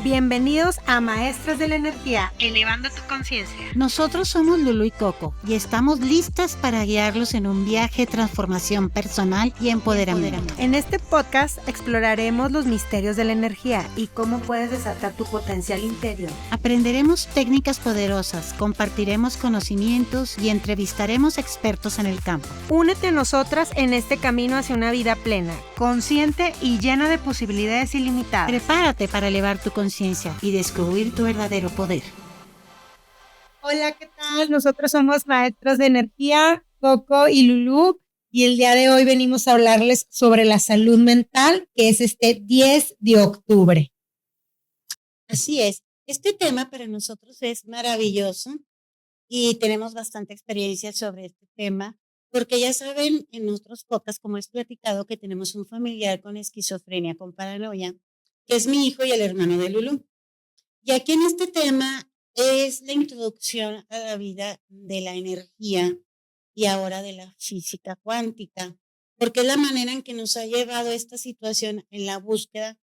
Bienvenidos a Maestras de la Energía, elevando tu conciencia. Nosotros somos Lulu y Coco y estamos listas para guiarlos en un viaje de transformación personal y empoderamiento. En este podcast exploraremos los misterios de la energía y cómo puedes desatar tu potencial interior. Aprenderemos técnicas poderosas, compartiremos conocimientos y entrevistaremos expertos en el campo. Únete a nosotras en este camino hacia una vida plena, consciente y llena de posibilidades ilimitadas. Prepárate para elevar tu conciencia y descubrir tu verdadero poder. Hola, ¿qué tal? Nosotros somos Maestros de Energía, Coco y Lulú, y el día de hoy venimos a hablarles sobre la salud mental, que es este 10 de octubre. Así es, este tema para nosotros es maravilloso y tenemos bastante experiencia sobre este tema, porque ya saben en otros podcasts, como es platicado, que tenemos un familiar con esquizofrenia, con paranoia, que es mi hijo y el hermano de Lulú. Y aquí en este tema es la introducción a la vida de la energía y ahora de la física cuántica, porque es la manera en que nos ha llevado esta situación en la búsqueda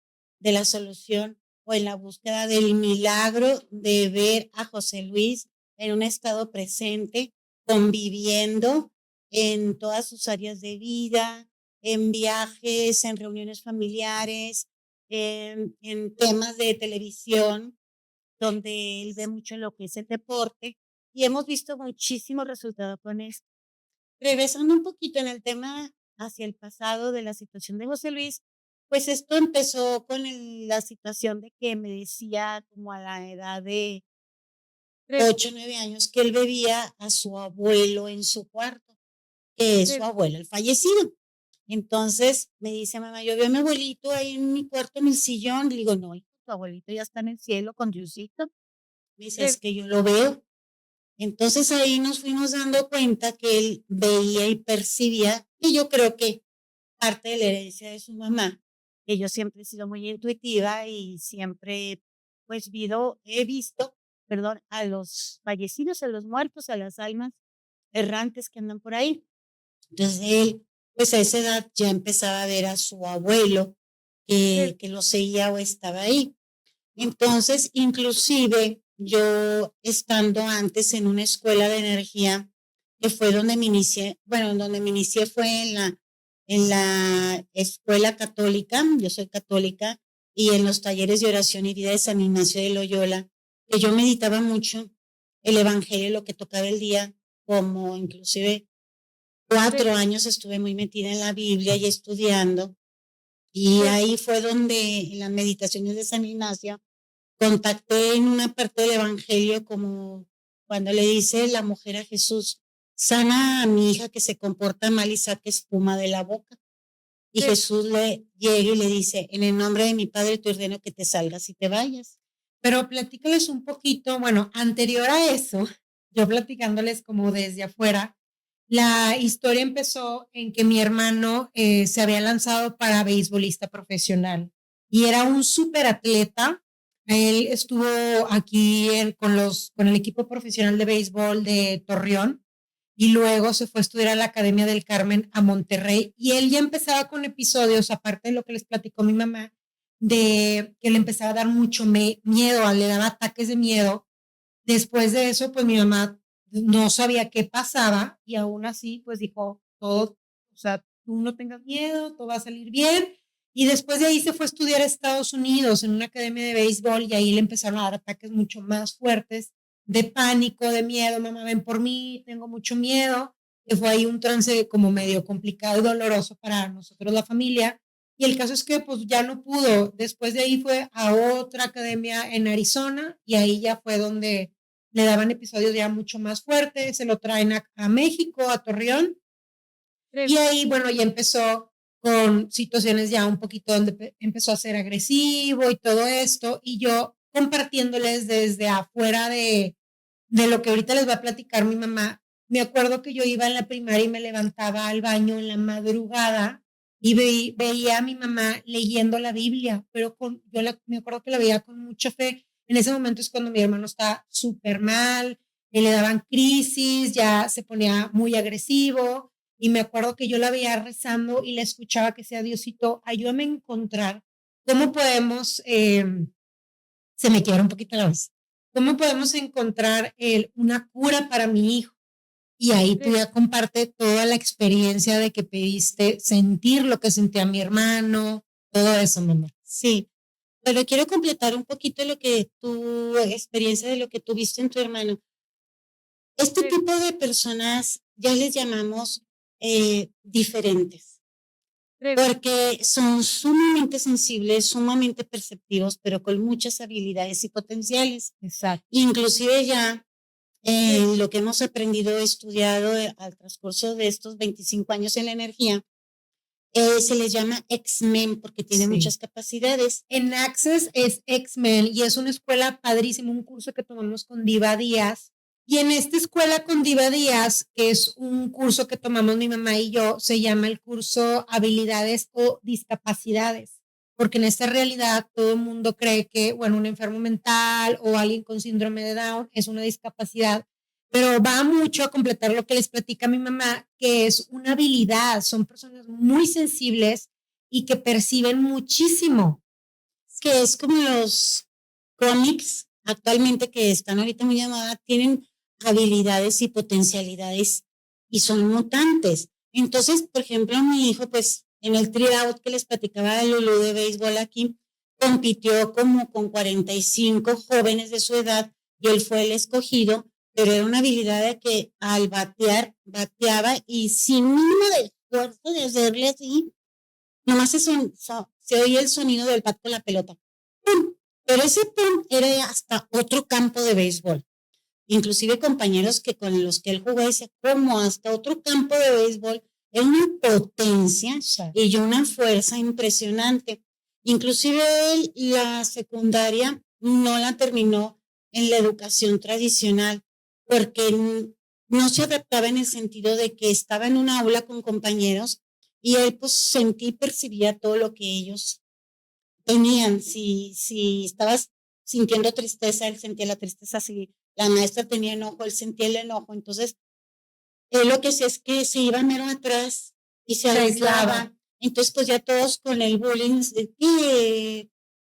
de la solución o en la búsqueda del milagro de ver a José Luis en un estado presente, conviviendo en todas sus áreas de vida, en viajes, en reuniones familiares, en temas de televisión, donde él ve mucho lo que es el deporte y hemos visto muchísimos resultados con esto. Regresando un poquito en el tema hacia el pasado de la situación de José Luis, pues esto empezó con la situación de que me decía como a la edad de 8 o 9 años que él bebía a su abuelo en su cuarto, que es su abuelo, el fallecido. Entonces me dice, mamá, yo veo a mi abuelito ahí en mi cuarto en el sillón. Le digo, no, hijo, tu abuelito ya está en el cielo con Diosito. Me dice, es que yo lo veo. Entonces ahí nos fuimos dando cuenta que él veía y percibía, y yo creo que parte de la herencia de su mamá, que yo siempre he sido muy intuitiva y siempre pues he visto, a los fallecidos, a los muertos, a las almas errantes que andan por ahí. Entonces él, pues a esa edad ya empezaba a ver a su abuelo que lo seguía o estaba ahí. Entonces, inclusive yo estando antes en una escuela de energía, que fue donde me inicié, donde me inicié fue en la escuela católica, yo soy católica, y en los talleres de oración y vida de San Ignacio de Loyola, que yo meditaba mucho el evangelio, lo que tocaba el día, como inclusive 4 años estuve muy metida en la Biblia y estudiando, y ahí fue donde en las meditaciones de San Ignacio contacté en una parte del evangelio como cuando le dice la mujer a Jesús, sana a mi hija que se comporta mal y saque espuma de la boca. Y Jesús le llega y le dice, en el nombre de mi Padre te ordeno que te salgas y te vayas. Pero platícales un poquito, anterior a eso, yo platicándoles como desde afuera, la historia empezó en que mi hermano se había lanzado para beisbolista profesional y era un súper atleta. Él estuvo aquí con el equipo profesional de béisbol de Torreón y luego se fue a estudiar a la Academia del Carmen a Monterrey y él ya empezaba con episodios, aparte de lo que les platicó mi mamá, de que le empezaba a dar mucho miedo, le daba ataques de miedo. Después de eso, pues mi mamá no sabía qué pasaba y aún así, pues dijo, todo, o sea, tú no tengas miedo, todo va a salir bien. Y después de ahí se fue a estudiar a Estados Unidos en una academia de béisbol y ahí le empezaron a dar ataques mucho más fuertes de pánico, de miedo, mamá, ven por mí, tengo mucho miedo, que fue ahí un trance como medio complicado y doloroso para nosotros, la familia. Y el caso es que pues ya no pudo. Después de ahí fue a otra academia en Arizona y ahí ya fue donde le daban episodios ya mucho más fuertes, se lo traen a México, a Torreón. Y ahí, ya empezó con situaciones ya un poquito donde empezó a ser agresivo y todo esto. Y yo compartiéndoles desde afuera de lo que ahorita les va a platicar mi mamá, me acuerdo que yo iba en la primaria y me levantaba al baño en la madrugada y veía a mi mamá leyendo la Biblia, pero me acuerdo que la veía con mucha fe. En ese momento es cuando mi hermano está súper mal, le daban crisis, ya se ponía muy agresivo y me acuerdo que yo la veía rezando y la escuchaba que sea Diosito, ayúdame a encontrar cómo podemos se me quiebra un poquito la voz. ¿Cómo podemos encontrar una cura para mi hijo? Y ahí tú ya comparte toda la experiencia de que pediste sentir lo que sentía mi hermano, todo eso, mamá. Sí, pero quiero completar un poquito lo que tu experiencia de lo que tuviste en tu hermano. Este tipo de personas ya les llamamos diferentes, porque son sumamente sensibles, sumamente perceptivos, pero con muchas habilidades y potenciales. Exacto. Inclusive ya lo que hemos aprendido, estudiado al transcurso de estos 25 años en la energía, se les llama X-Men porque tienen muchas capacidades. En Access es X-Men y es una escuela padrísima, un curso que tomamos con Diva Díaz. Y en esta escuela con Diva Díaz, que es un curso que tomamos mi mamá y yo, se llama el curso Habilidades o Discapacidades. Porque en esta realidad todo el mundo cree que, bueno, un enfermo mental o alguien con síndrome de Down es una discapacidad, pero va mucho a completar lo que les platica mi mamá, que es una habilidad. Son personas muy sensibles y que perciben muchísimo. Que es como los cómics actualmente que están ahorita muy llamadas, tienen habilidades y potencialidades y son mutantes. Entonces, por ejemplo, mi hijo, pues en el tryout que les platicaba de Lulú de béisbol aquí, compitió como con 45 jóvenes de su edad y él fue el escogido, pero era una habilidad de que al batear, bateaba y sin mínimo de esfuerzo de hacerle así, nomás se oía el sonido del bat con la pelota. ¡Pum! Pero ese pum era hasta otro campo de béisbol. Inclusive compañeros que con los que él jugó decía, como hasta otro campo de béisbol, era una potencia y una fuerza impresionante. Inclusive él la secundaria no la terminó en la educación tradicional porque no se adaptaba en el sentido de que estaba en una aula con compañeros y él pues sentía y percibía todo lo que ellos tenían. Si estabas sintiendo tristeza, él sentía la tristeza. Si la maestra tenía enojo, él sentía el enojo. Entonces, él lo que hacía es que se iba mero atrás y se aislaba. Entonces, pues ya todos con el bullying,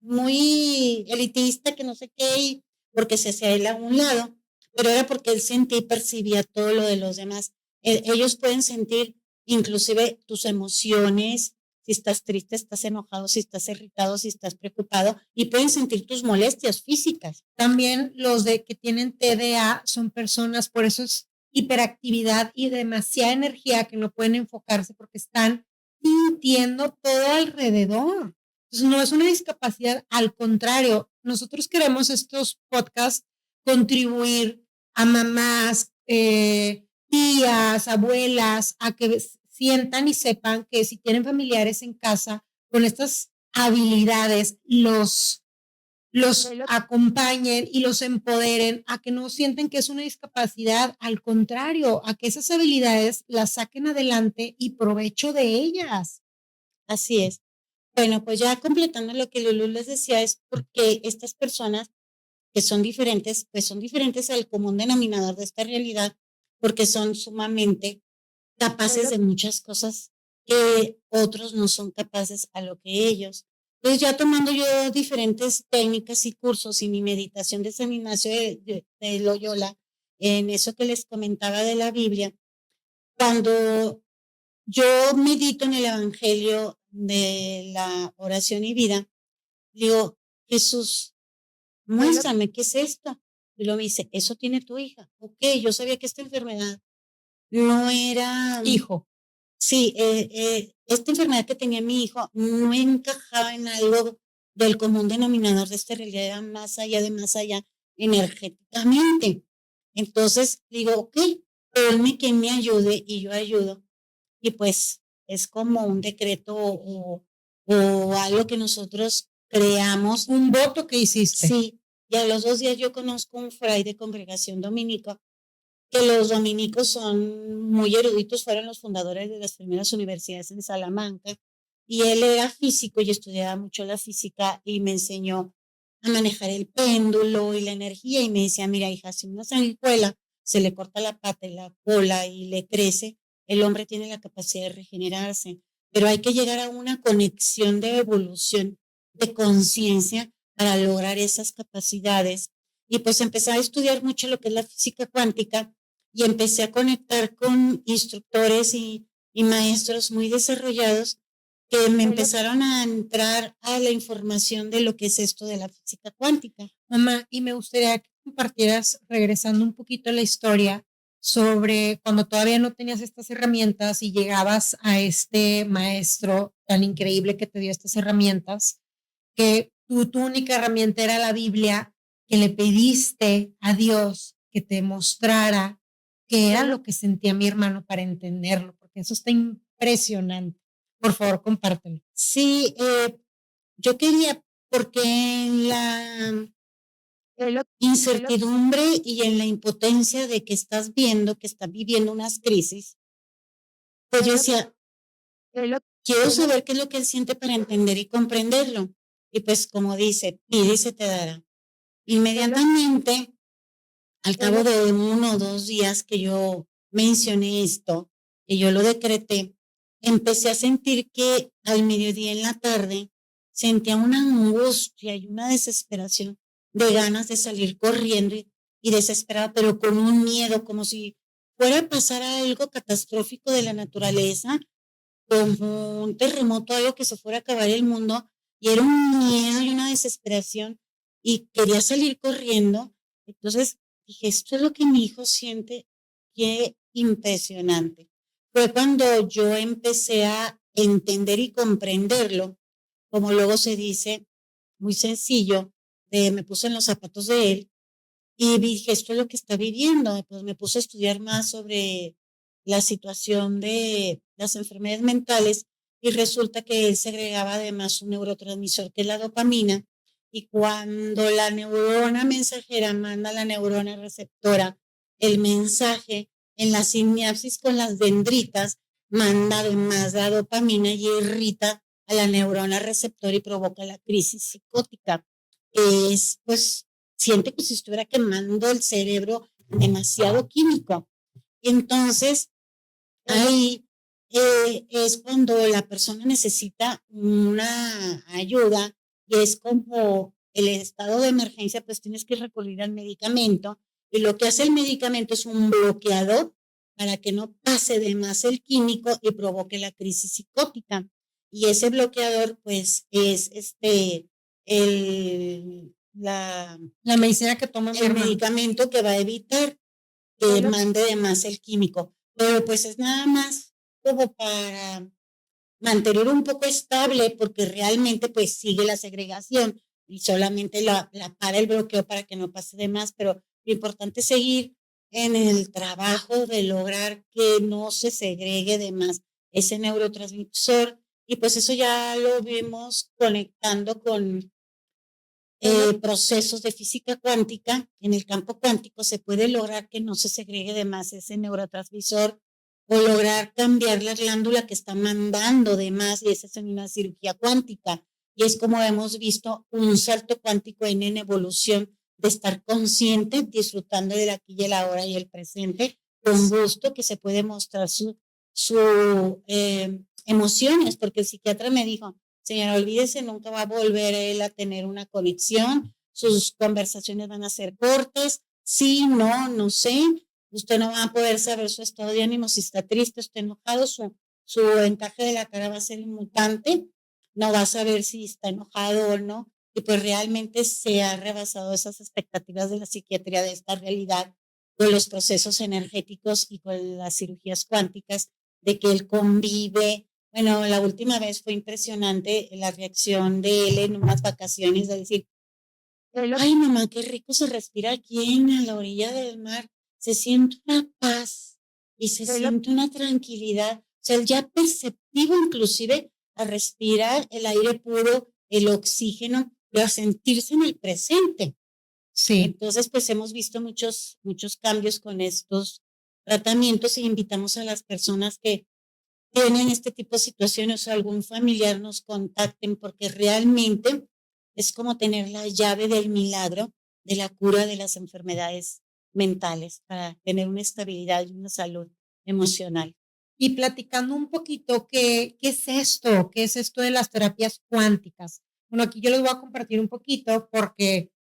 muy elitista, que no sé qué, porque se hacía él a un lado, pero era porque él sentía y percibía todo lo de los demás. Ellos pueden sentir inclusive tus emociones, si estás triste, estás enojado, si estás irritado, si estás preocupado, y pueden sentir tus molestias físicas. También los de que tienen TDA son personas, por eso es hiperactividad y demasiada energía que no pueden enfocarse porque están sintiendo todo alrededor. Entonces, no es una discapacidad, al contrario, nosotros queremos estos podcasts contribuir a mamás, tías, abuelas, a que sientan y sepan que si tienen familiares en casa con estas habilidades, los acompañen y los empoderen a que no sienten que es una discapacidad, al contrario, a que esas habilidades las saquen adelante y provecho de ellas. Así es. Bueno, pues ya completando lo que Lulú les decía, es porque estas personas que son diferentes, pues son diferentes al común denominador de esta realidad, porque son sumamente capaces de muchas cosas que otros no son capaces a lo que ellos. Entonces ya tomando yo diferentes técnicas y cursos y mi meditación de San Ignacio de Loyola, en eso que les comentaba de la Biblia, cuando yo medito en el Evangelio de la oración y vida, digo, Jesús, muéstrame qué es esto. Y luego me dice, eso tiene tu hija. Ok, yo sabía que esta enfermedad no era hijo. Sí, esta enfermedad que tenía mi hijo no encajaba en algo del común denominador de esta realidad, era más allá, energéticamente. Entonces digo, ok, ponme que me ayude y yo ayudo. Y pues es como un decreto o algo que nosotros creamos. Un voto que hiciste. Sí, y a los 2 días yo conozco un fray de congregación dominica que los dominicos son muy eruditos, fueron los fundadores de las primeras universidades en Salamanca, y él era físico y estudiaba mucho la física y me enseñó a manejar el péndulo y la energía y me decía, mira hija, si una sanguijuela se le corta la pata y la cola y le crece, el hombre tiene la capacidad de regenerarse, pero hay que llegar a una conexión de evolución, de conciencia, para lograr esas capacidades. Y pues empecé a estudiar mucho lo que es la física cuántica y empecé a conectar con instructores y maestros muy desarrollados que me empezaron a entrar a la información de lo que es esto de la física cuántica. Mamá, y me gustaría que compartieras, regresando un poquito a la historia, sobre cuando todavía no tenías estas herramientas y llegabas a este maestro tan increíble que te dio estas herramientas, que tu única herramienta era la Biblia, que le pediste a Dios que te mostrara qué era lo que sentía mi hermano para entenderlo, porque eso está impresionante. Por favor, compártelo. Sí, yo quería, porque en la incertidumbre y en la impotencia de que estás viendo que estás viviendo unas crisis, pues yo decía, quiero saber qué es lo que él siente para entender y comprenderlo. Y pues como dice, pide y se te dará. Inmediatamente, al cabo de 1 o 2 días que yo mencioné esto, que yo lo decreté, empecé a sentir que al mediodía en la tarde sentía una angustia y una desesperación de ganas de salir corriendo y desesperada, pero con un miedo, como si fuera a pasar algo catastrófico de la naturaleza, como un terremoto, algo que se fuera a acabar el mundo, y era un miedo y una desesperación, y quería salir corriendo. Entonces dije, esto es lo que mi hijo siente, qué impresionante. Fue cuando yo empecé a entender y comprenderlo, como luego se dice, muy sencillo, me puse en los zapatos de él y dije, esto es lo que está viviendo. Pues me puse a estudiar más sobre la situación de las enfermedades mentales y resulta que él segregaba además un neurotransmisor que es la dopamina, y cuando la neurona mensajera manda a la neurona receptora el mensaje en la sinapsis con las dendritas, manda además la dopamina y irrita a la neurona receptora y provoca la crisis psicótica. Es pues siente que si estuviera quemando el cerebro demasiado químico. Entonces, ahí es cuando la persona necesita una ayuda y es como el estado de emergencia, pues tienes que recurrir al medicamento y lo que hace el medicamento es un bloqueador para que no pase de más el químico y provoque la crisis psicótica. Y ese bloqueador, pues, es La medicina que toma mi el hermano. medicamento que va a evitar que mande de más el químico. Pero pues es nada más como para mantener un poco estable, porque realmente pues sigue la segregación y solamente la para el bloqueo para que no pase de más, pero lo importante es seguir en el trabajo de lograr que no se segregue de más ese neurotransmisor, y pues eso ya lo vimos conectando con procesos de física cuántica. En el campo cuántico se puede lograr que no se segregue de más ese neurotransmisor o lograr cambiar la glándula que está mandando de más, y esa es en una cirugía cuántica. Y es como hemos visto un salto cuántico en evolución de estar consciente, disfrutando del aquí y el ahora y el presente, con gusto, que se puede mostrar su emociones, porque el psiquiatra me dijo, señora, olvídese, nunca va a volver él a tener una conexión, sus conversaciones van a ser cortas, sí, no, no sé, usted no va a poder saber su estado de ánimo, si está triste, está enojado, su encaje de la cara va a ser inmutante, no va a saber si está enojado o no, y pues realmente se ha rebasado esas expectativas de la psiquiatría de esta realidad con los procesos energéticos y con las cirugías cuánticas, de que él convive. Bueno, la última vez fue impresionante la reacción de él en unas vacaciones, de decir, ay mamá, qué rico se respira aquí en la orilla del mar, se siente una paz y se siente una tranquilidad, o sea, él ya perceptivo inclusive a respirar el aire puro, el oxígeno, y a sentirse en el presente. Sí. Entonces, pues hemos visto muchos cambios con estos tratamientos, y invitamos a las personas que tienen este tipo de situaciones o algún familiar nos contacten, porque realmente es como tener la llave del milagro de la cura de las enfermedades mentales para tener una estabilidad y una salud emocional. Y platicando un poquito, ¿qué es esto? ¿Qué es esto de las terapias cuánticas? Bueno, aquí yo les voy a compartir un poquito porque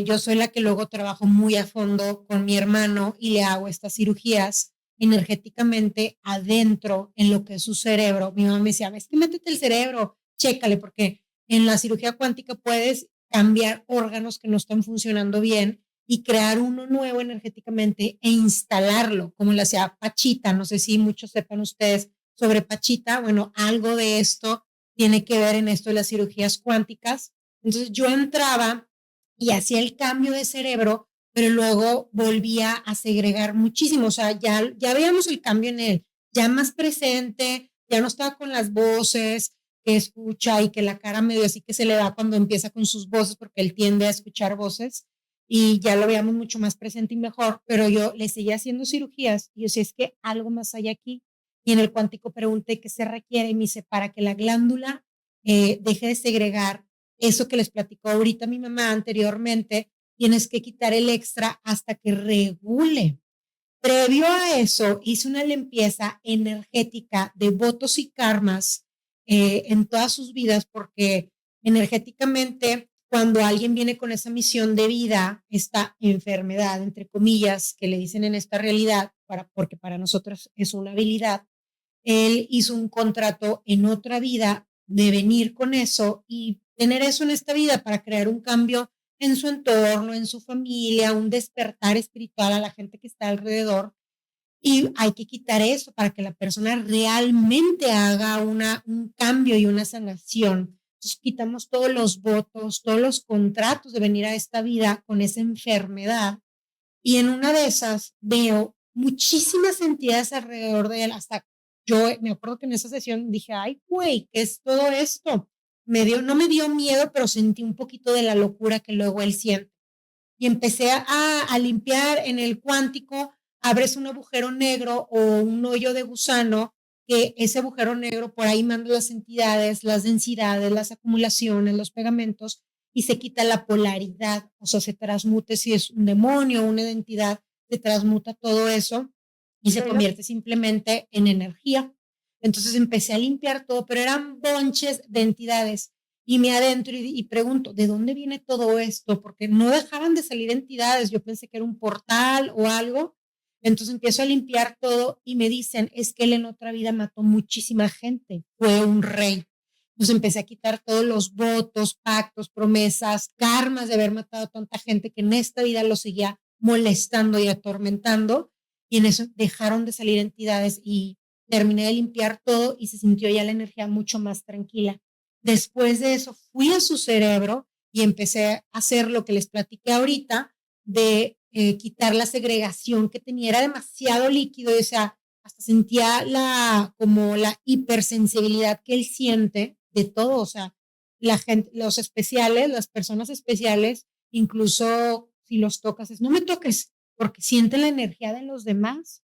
yo soy la que luego trabajo muy a fondo con mi hermano y le hago estas cirugías energéticamente adentro en lo que es su cerebro. Mi mamá me decía, es que métete el cerebro, chécale, porque en la cirugía cuántica puedes cambiar órganos que no están funcionando bien y crear uno nuevo energéticamente e instalarlo, como le hacía Pachita. No sé si muchos sepan ustedes sobre Pachita. Bueno, algo de esto tiene que ver en esto de las cirugías cuánticas. Entonces yo entraba y hacía el cambio de cerebro, pero luego volvía a segregar muchísimo. O sea, ya veíamos el cambio en él, ya más presente, ya no estaba con las voces que escucha y que la cara medio así que se le da cuando empieza con sus voces, porque él tiende a escuchar voces y ya lo veíamos mucho más presente y mejor, pero yo le seguía haciendo cirugías y yo decía, es que algo más hay aquí. Y en el cuántico pregunté qué se requiere y me dice, para que la glándula deje de segregar eso que les platicó ahorita mi mamá anteriormente, tienes que quitar el extra hasta que regule. Previo a eso, hice una limpieza energética de votos y karmas en todas sus vidas, porque energéticamente, cuando alguien viene con esa misión de vida, esta enfermedad, entre comillas, que le dicen en esta realidad, porque para nosotros es una habilidad, él hizo un contrato en otra vida de venir con eso y tener eso en esta vida para crear un cambio en su entorno, en su familia, un despertar espiritual a la gente que está alrededor. Y hay que quitar eso para que la persona realmente haga un cambio y una sanación. Entonces quitamos todos los votos, todos los contratos de venir a esta vida con esa enfermedad. Y en una de esas veo muchísimas entidades alrededor de él. Hasta yo me acuerdo que en esa sesión dije, ay, güey, ¿qué es todo esto? No me dio miedo, pero sentí un poquito de la locura que luego él siente. Y empecé a limpiar en el cuántico, abres un agujero negro o un hoyo de gusano, que ese agujero negro por ahí manda las entidades, las densidades, las acumulaciones, los pegamentos, y se quita la polaridad, o sea, se transmute si es un demonio o una identidad, se transmuta todo eso y se convierte simplemente en energía. Entonces empecé a limpiar todo, pero eran bonches de entidades y me adentro y pregunto, ¿de dónde viene todo esto? Porque no dejaban de salir entidades, yo pensé que era un portal o algo, entonces empiezo a limpiar todo y me dicen, es que él en otra vida mató muchísima gente, fue un rey. Entonces empecé a quitar todos los votos, pactos, promesas, karmas de haber matado a tanta gente que en esta vida lo seguía molestando y atormentando, y en eso dejaron de salir entidades y terminé de limpiar todo y se sintió ya la energía mucho más tranquila. Después de eso fui a su cerebro y empecé a hacer lo que les platiqué ahorita de quitar la segregación que tenía. Era demasiado líquido, o sea, hasta sentía como la hipersensibilidad que él siente de todo, o sea, la gente, los especiales, las personas especiales, incluso si los tocas, es no me toques, porque sienten la energía de los demás.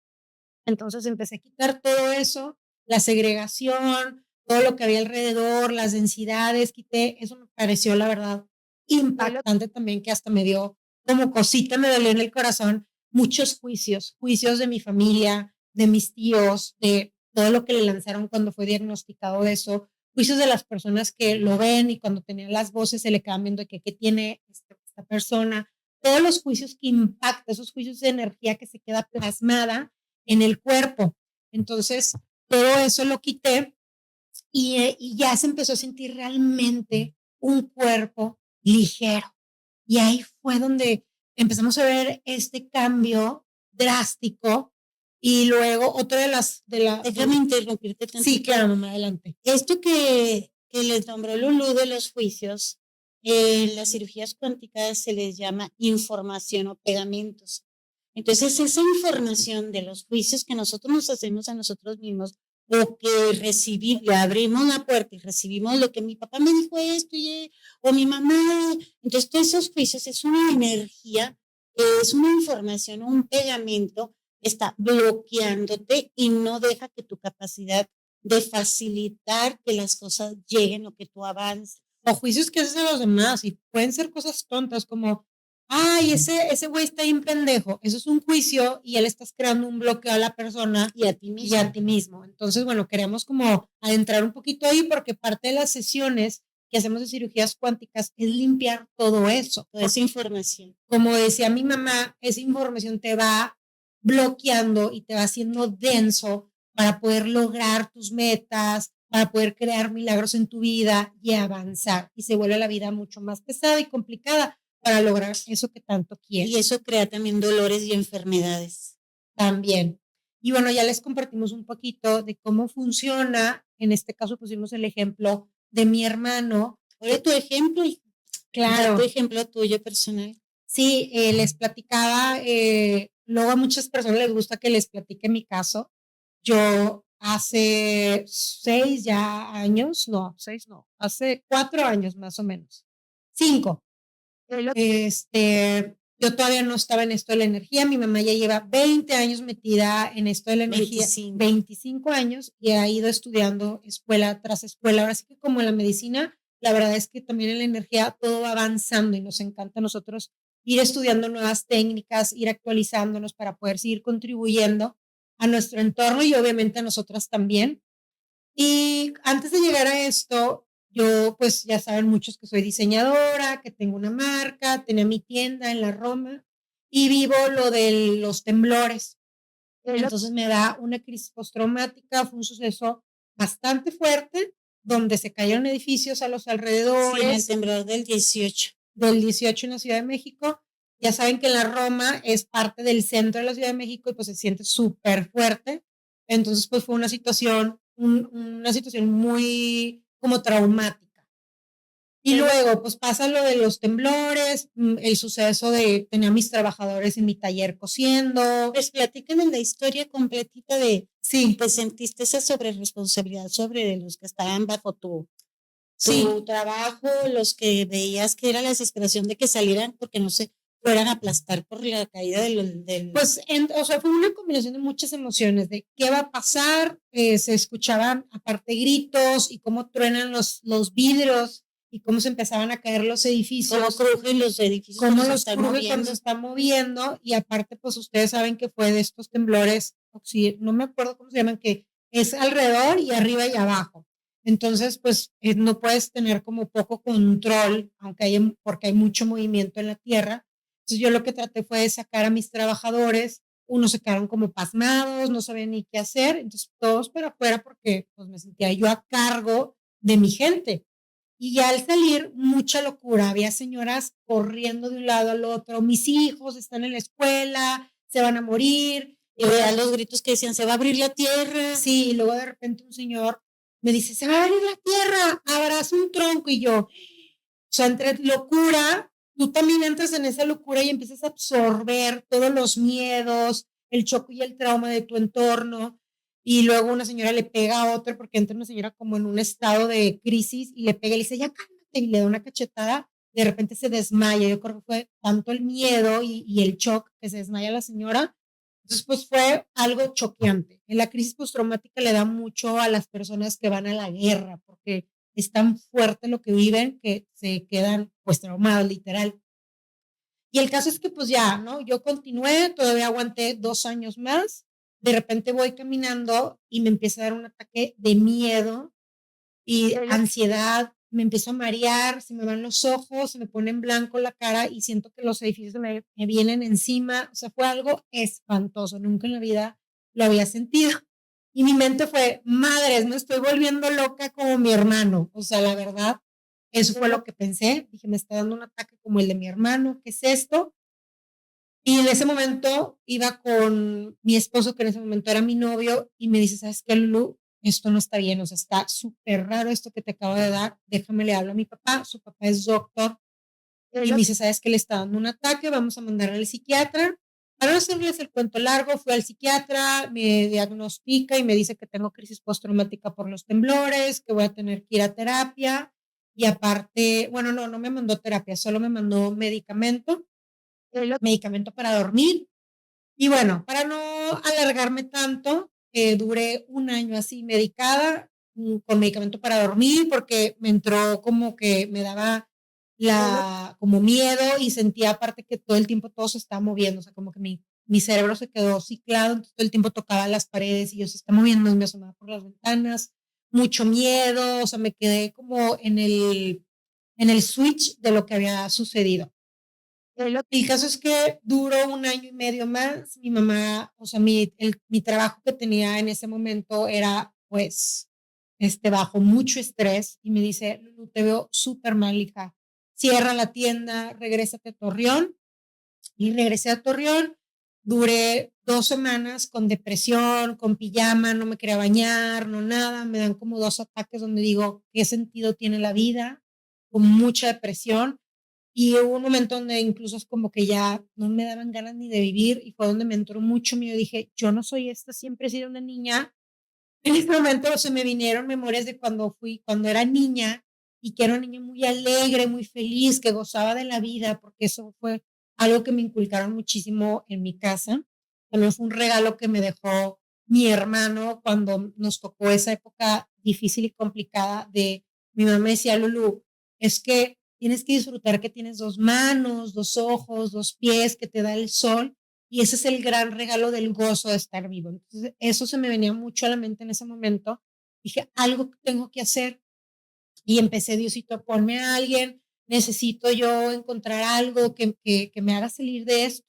Entonces empecé a quitar todo eso, la segregación, todo lo que había alrededor, las densidades, quité, eso me pareció la verdad impactante también, que hasta me dio como cosita, me dolió en el corazón, muchos juicios de mi familia, de mis tíos, de todo lo que le lanzaron cuando fue diagnosticado de eso, juicios de las personas que lo ven y cuando tenían las voces se le quedan viendo que qué tiene esta persona, todos los juicios que impactan, esos juicios de energía que se queda plasmada en el cuerpo. Entonces, todo eso lo quité y ya se empezó a sentir realmente un cuerpo ligero. Y ahí fue donde empezamos a ver este cambio drástico. Y luego otra Déjame interrumpirte tantito. Sí, claro, mamá, adelante. Esto que les nombró Lulú de los juicios, en las cirugías cuánticas se les llama información o pegamentos. Entonces, esa información de los juicios que nosotros nos hacemos a nosotros mismos, o que le abrimos la puerta y recibimos lo que mi papá me dijo esto, o mi mamá, entonces todos esos juicios es una energía, es una información, un pegamento, está bloqueándote y no deja que tu capacidad de facilitar que las cosas lleguen o que tú avances. O juicios que haces a los demás y pueden ser cosas tontas como, ay, ese güey está bien pendejo. Eso es un juicio y él estás creando un bloqueo a la persona y a ti mismo. Y a ti mismo. Entonces, bueno, queremos como adentrar un poquito ahí porque parte de las sesiones que hacemos de cirugías cuánticas es limpiar todo eso. Toda esa información. Como decía mi mamá, esa información te va bloqueando y te va haciendo denso para poder lograr tus metas, para poder crear milagros en tu vida y avanzar. Y se vuelve la vida mucho más pesada y complicada para lograr eso que tanto quieres. Y eso crea también dolores y enfermedades. También. Y bueno, ya les compartimos un poquito de cómo funciona. En este caso pusimos el ejemplo de mi hermano. Ahora tu ejemplo, claro. Tu ejemplo tuyo personal. Sí, les platicaba, luego a muchas personas les gusta que les platique mi caso. Yo hace 6 años, hace 4 años más o menos, 5. Yo todavía no estaba en esto de la energía, mi mamá ya lleva 20 años metida en esto de la energía, 25 años, y ha ido estudiando escuela tras escuela. Ahora sí que como en la medicina, la verdad es que también en la energía todo va avanzando y nos encanta a nosotros ir estudiando nuevas técnicas, ir actualizándonos para poder seguir contribuyendo a nuestro entorno y obviamente a nosotras también. Y antes de llegar a esto, yo pues ya saben muchos que soy diseñadora, que tengo una marca, tenía mi tienda en la Roma y vivo lo de los temblores. Entonces me da una crisis postraumática, fue un suceso bastante fuerte donde se cayeron edificios a los alrededores. Sí, en el temblor del 18. Del 18 en la Ciudad de México. Ya saben que la Roma es parte del centro de la Ciudad de México y pues se siente súper fuerte. Entonces pues fue una situación muy como traumática. Y luego pues pasa lo de los temblores, el suceso de tener a mis trabajadores en mi taller cosiendo. Pues platíquenme la historia completita de sí. Pues sentiste esa sobreresponsabilidad sobre los que estaban bajo tu trabajo, los que veías que era la desesperación de que salieran porque no se fueran a aplastar por la caída del... Pues, o sea, fue una combinación de muchas emociones, de qué va a pasar, se escuchaban aparte gritos y cómo truenan los vidrios y cómo se empezaban a caer los edificios. Cómo crujen los edificios. Cómo los crujen cuando se están moviendo y aparte, pues ustedes saben que fue de estos temblores, no me acuerdo cómo se llaman, que es alrededor y arriba y abajo. Entonces, pues no puedes tener como poco control, porque hay mucho movimiento en la tierra. Entonces yo lo que traté fue de sacar a mis trabajadores, unos se quedaron como pasmados, no sabían ni qué hacer, entonces todos para afuera porque pues me sentía yo a cargo de mi gente. Y ya al salir, mucha locura, había señoras corriendo de un lado al otro, mis hijos están en la escuela, se van a morir. Y vean los gritos que decían, se va a abrir la tierra. Sí, y luego de repente un señor me dice, se va a abrir la tierra, abraza un tronco, y yo, o sea, entre locura, tú también entras en esa locura y empiezas a absorber todos los miedos, el choque y el trauma de tu entorno, y luego una señora le pega a otra porque entra una señora como en un estado de crisis y le pega y le dice, ya cálmate, y le da una cachetada, de repente se desmaya. Yo creo que fue tanto el miedo y el shock que se desmaya la señora. Entonces, pues fue algo choqueante. En la crisis postraumática le da mucho a las personas que van a la guerra, porque es tan fuerte lo que viven que se quedan pues traumados, literal. Y el caso es que pues ya, ¿no? Yo continué, todavía aguanté 2 años más, de repente voy caminando y me empieza a dar un ataque de miedo y ansiedad, me empiezo a marear, se me van los ojos, se me pone en blanco la cara y siento que los edificios me vienen encima. O sea, fue algo espantoso, nunca en la vida lo había sentido. Y mi mente fue, madres, me estoy volviendo loca como mi hermano. O sea, la verdad, eso fue lo que pensé. Dije, me está dando un ataque como el de mi hermano, ¿qué es esto? Y en ese momento iba con mi esposo, que en ese momento era mi novio, y me dice, ¿sabes qué, Lulu? Esto no está bien, o sea, está súper raro esto que te acabo de dar, déjame le hablo a mi papá, su papá es doctor, y me dice, ¿sabes qué? Le está dando un ataque, vamos a mandarle al psiquiatra. Para no hacerles el cuento largo, fui al psiquiatra, me diagnostica y me dice que tengo crisis postraumática por los temblores, que voy a tener que ir a terapia, y aparte, bueno, no me mandó terapia, solo me mandó medicamento para dormir. Y bueno, para no alargarme tanto, duré 1 año así medicada, con medicamento para dormir, porque me entró como que me daba como miedo y sentía aparte que todo el tiempo todo se estaba moviendo, o sea, como que mi cerebro se quedó ciclado, entonces todo el tiempo tocaba las paredes y yo se está moviendo y me asomaba por las ventanas, mucho miedo, o sea, me quedé como en el switch de lo que había sucedido. El caso es que duró un año y medio más. Mi mamá, o sea, mi trabajo que tenía en ese momento era, pues, bajo mucho estrés y me dice, Lulu, te veo súper mal, hija. Cierra la tienda, regrésate a Torreón. Y regresé a Torreón. Duré 2 semanas con depresión, con pijama, no me quería bañar, no nada. Me dan como 2 ataques donde digo, ¿qué sentido tiene la vida? Con mucha depresión. Y hubo un momento donde incluso es como que ya no me daban ganas ni de vivir y fue donde me entró mucho miedo. Dije, yo no soy esta, siempre he sido una niña. En ese momento se me vinieron memorias de cuando era niña y que era una niña muy alegre, muy feliz, que gozaba de la vida, porque eso fue algo que me inculcaron muchísimo en mi casa. También fue un regalo que me dejó mi hermano cuando nos tocó esa época difícil y complicada de mi mamá me decía, Lulu, es que tienes que disfrutar que tienes 2 manos, 2 ojos, 2 pies, que te da el sol y ese es el gran regalo del gozo de estar vivo. Entonces, eso se me venía mucho a la mente en ese momento. Dije, algo tengo que hacer. Y empecé, Diosito, ponme a alguien. Necesito yo encontrar algo que me haga salir de esto.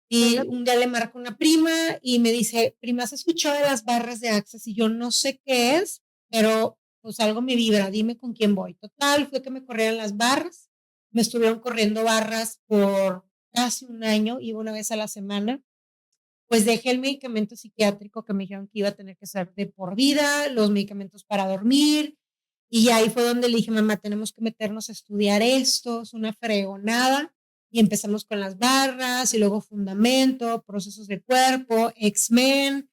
Y un día le marco a una prima y me dice, prima, ¿has escuchado de las barras de Access? Y yo no sé qué es, pero pues algo me vibra, dime con quién voy. Total, fue que me corrieron las barras. Me estuvieron corriendo barras por casi un año, iba una vez a la semana. Pues dejé el medicamento psiquiátrico que me dijeron que iba a tener que ser de por vida, los medicamentos para dormir, y ahí fue donde le dije, mamá, tenemos que meternos a estudiar esto, es una fregonada, y empezamos con las barras, y luego fundamento, procesos de cuerpo, X-Men,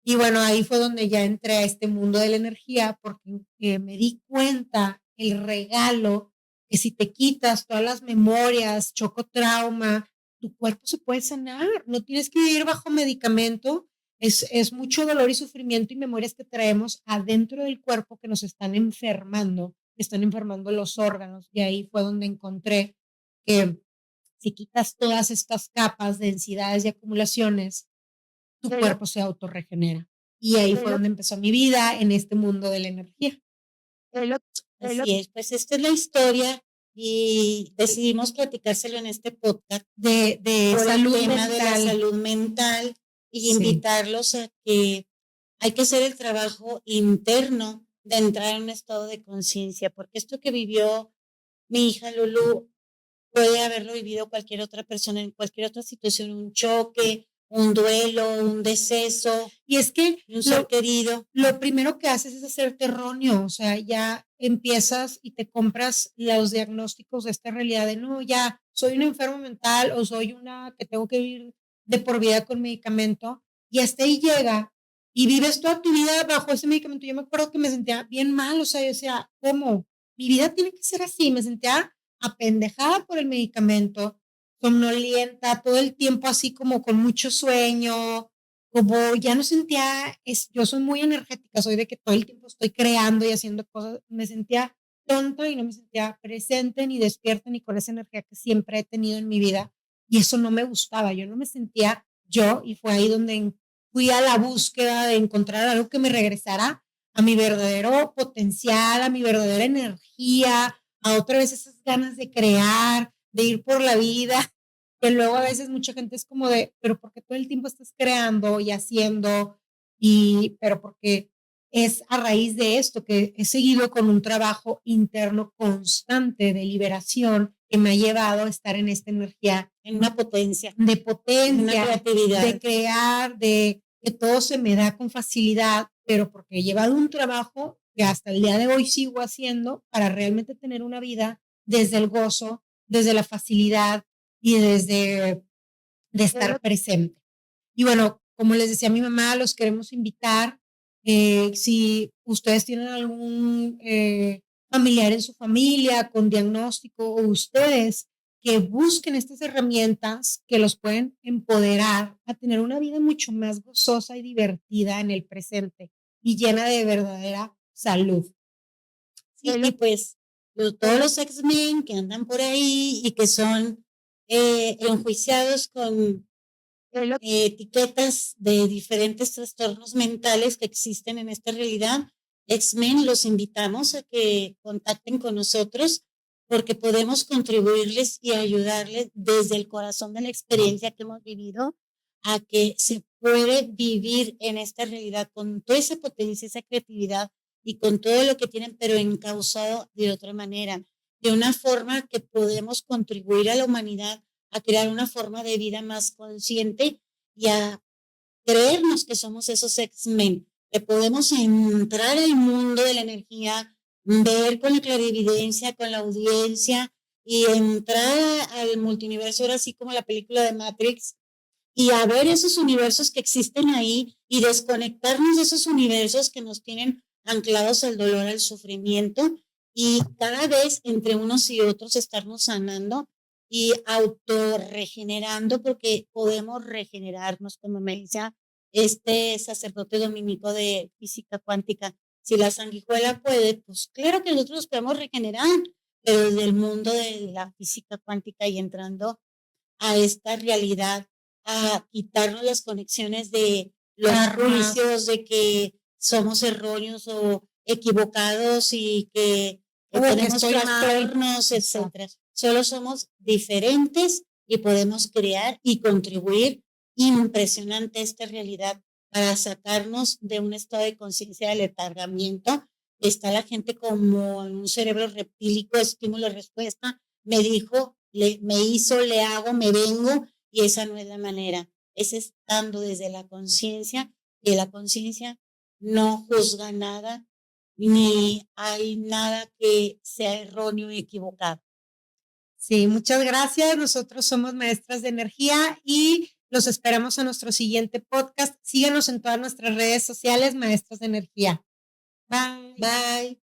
y bueno, ahí fue donde ya entré a este mundo de la energía, porque me di cuenta el regalo que si te quitas todas las memorias, choco trauma, tu cuerpo se puede sanar, no tienes que vivir bajo medicamento, es mucho dolor y sufrimiento y memorias que traemos adentro del cuerpo que nos están enfermando los órganos. Y ahí fue donde encontré que si quitas todas estas capas, densidades y acumulaciones, tu cuerpo se autorregenera. Y ahí fue donde empezó mi vida en este mundo de la energía. Así es, pues esta es la historia y decidimos platicárselo en este podcast de por salud el tema mental. de la salud mental y Sí. invitarlos a que hay que hacer el trabajo interno de entrar en un estado de conciencia, porque esto que vivió mi hija Lulu puede haberlo vivido cualquier otra persona en cualquier otra situación, un choque, un duelo, un deceso, y es que un ser querido. Lo primero que haces es hacerte erróneo, o sea, ya empiezas y te compras los diagnósticos de esta realidad de no, ya soy una enferma mental o soy una que tengo que vivir de por vida con medicamento y hasta ahí llega y vives toda tu vida bajo ese medicamento. Yo me acuerdo que me sentía bien mal, o sea, yo decía, ¿cómo? Mi vida tiene que ser así, me sentía apendejada por el medicamento, somnolienta, todo el tiempo así como con mucho sueño, como ya no sentía, yo soy muy energética, soy de que todo el tiempo estoy creando y haciendo cosas, me sentía tonta y no me sentía presente ni despierta ni con esa energía que siempre he tenido en mi vida y eso no me gustaba, yo no me sentía yo y fue ahí donde fui a la búsqueda de encontrar algo que me regresara a mi verdadero potencial, a mi verdadera energía, a otra vez esas ganas de crear, de ir por la vida, que luego a veces mucha gente es como de, pero porque todo el tiempo estás creando y haciendo, pero porque es a raíz de esto que he seguido con un trabajo interno constante de liberación que me ha llevado a estar en esta energía, en una potencia, de potencia, una creatividad, de crear, de que todo se me da con facilidad, pero porque he llevado un trabajo que hasta el día de hoy sigo haciendo para realmente tener una vida desde el gozo, desde la facilidad y desde de estar presente. Y bueno, como les decía a mi mamá, los queremos invitar. Si ustedes tienen algún familiar en su familia con diagnóstico o ustedes que busquen estas herramientas que los pueden empoderar a tener una vida mucho más gozosa y divertida en el presente y llena de verdadera salud. Sí, y pues todos los X-Men que andan por ahí y que son enjuiciados con etiquetas de diferentes trastornos mentales que existen en esta realidad, X-Men, los invitamos a que contacten con nosotros porque podemos contribuirles y ayudarles desde el corazón de la experiencia que hemos vivido a que se puede vivir en esta realidad con toda esa potencia, esa creatividad y con todo lo que tienen, pero encauzado de otra manera, de una forma que podemos contribuir a la humanidad a crear una forma de vida más consciente y a creernos que somos esos X-Men, que podemos entrar al mundo de la energía, ver con la clarividencia, con la audiencia y entrar al multiverso, ahora así como la película de Matrix, y a ver esos universos que existen ahí y desconectarnos de esos universos que nos tienen anclados al dolor, al sufrimiento y cada vez entre unos y otros estarnos sanando y autorregenerando porque podemos regenerarnos, como me decía este sacerdote dominico de física cuántica. Si la sanguijuela puede, pues claro que nosotros nos podemos regenerar, pero desde el mundo de la física cuántica y entrando a esta realidad, a quitarnos las conexiones de los juicios de que somos erróneos o equivocados y que tenemos trastornos, etcétera. Solo somos diferentes y podemos crear y contribuir impresionante esta realidad para sacarnos de un estado de conciencia de letargamiento. Está la gente como en un cerebro reptílico, estímulo-respuesta. Me dijo, me hizo, le hago, me vengo, y esa no es la manera. Es estando desde la conciencia, y la conciencia no juzga nada, ni hay nada que sea erróneo y equivocado. Sí, muchas gracias. Nosotros somos Maestras de Energía y los esperamos en nuestro siguiente podcast. Síganos en todas nuestras redes sociales, Maestras de Energía. Bye. Bye.